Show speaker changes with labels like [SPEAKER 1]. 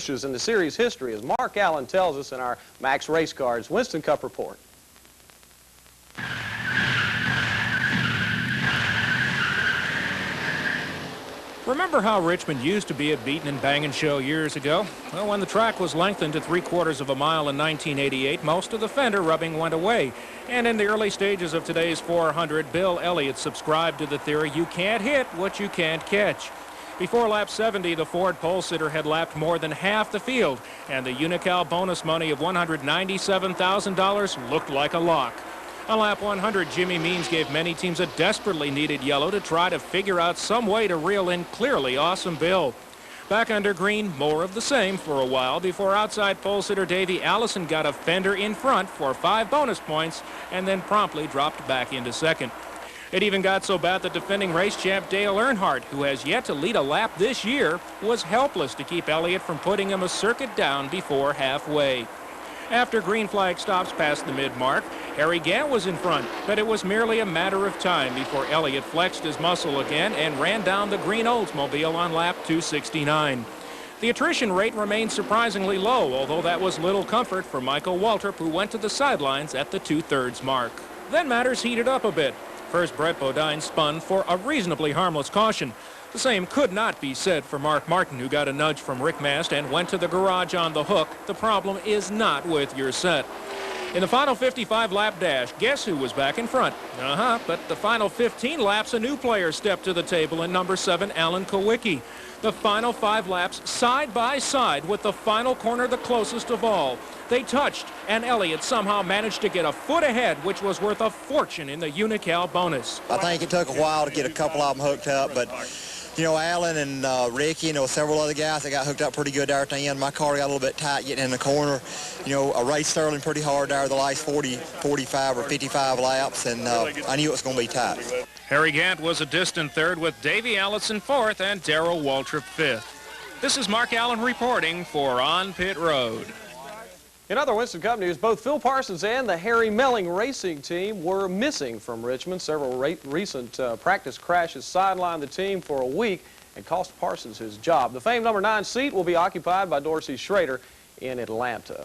[SPEAKER 1] finishes in the series history, as Mark Allen tells us in our Max Race Cars Winston Cup report.
[SPEAKER 2] Remember how Richmond used to be a beating and banging show years ago? Well, when the track was lengthened to 3/4 of a mile in 1988, most of the fender rubbing went away. And in the early stages of today's 400, Bill Elliott subscribed to the theory you can't hit what you can't catch. Before lap 70, the Ford pole sitter had lapped more than half the field, and the Unocal bonus money of $197,000 looked like a lock. On lap 100, Jimmy Means gave many teams a desperately needed yellow to try to figure out some way to reel in clearly awesome Bill. Back under green, more of the same for a while before outside pole sitter Davey Allison got a fender in front for 5 bonus points and then promptly dropped back into second. It even got so bad that defending race champ Dale Earnhardt, who has yet to lead a lap this year, was helpless to keep Elliott from putting him a circuit down before halfway. After green flag stops past the mid-mark, Harry Gant was in front, but it was merely a matter of time before Elliott flexed his muscle again and ran down the green Oldsmobile on lap 269. The attrition rate remained surprisingly low, although that was little comfort for Michael Waltrip, who went to the sidelines at the 2/3 mark. Then matters heated up a bit. First, Brett Bodine spun for a reasonably harmless caution. The same could not be said for Mark Martin, who got a nudge from Rick Mast and went to the garage on the hook. The problem is not with your set. In the final 55-lap dash, guess who was back in front? But the final 15 laps, a new player stepped to the table in number 7, Alan Kowicki. The final 5 laps side by side with the final corner the closest of all. They touched, and Elliott somehow managed to get a foot ahead, which was worth a fortune in the Unocal bonus.
[SPEAKER 3] I think it took a while to get a couple of them hooked up, but you know, Alan and Ricky, several other guys that got hooked up pretty good there at the end. My car got a little bit tight getting in the corner. You know, I raced Sterling pretty hard there the last 40, 45 or 55 laps, and I knew it was going to be tight.
[SPEAKER 2] Harry Gant was a distant third with Davey Allison 4th and Darrell Waltrip 5th. This is Mark Allen reporting for On Pit Road.
[SPEAKER 1] In other Winston Cup news, both Phil Parsons and the Harry Melling racing team were missing from Richmond. Several recent practice crashes sidelined the team for a week and cost Parsons his job. The famed number 9 seat will be occupied by Dorsey Schrader in Atlanta.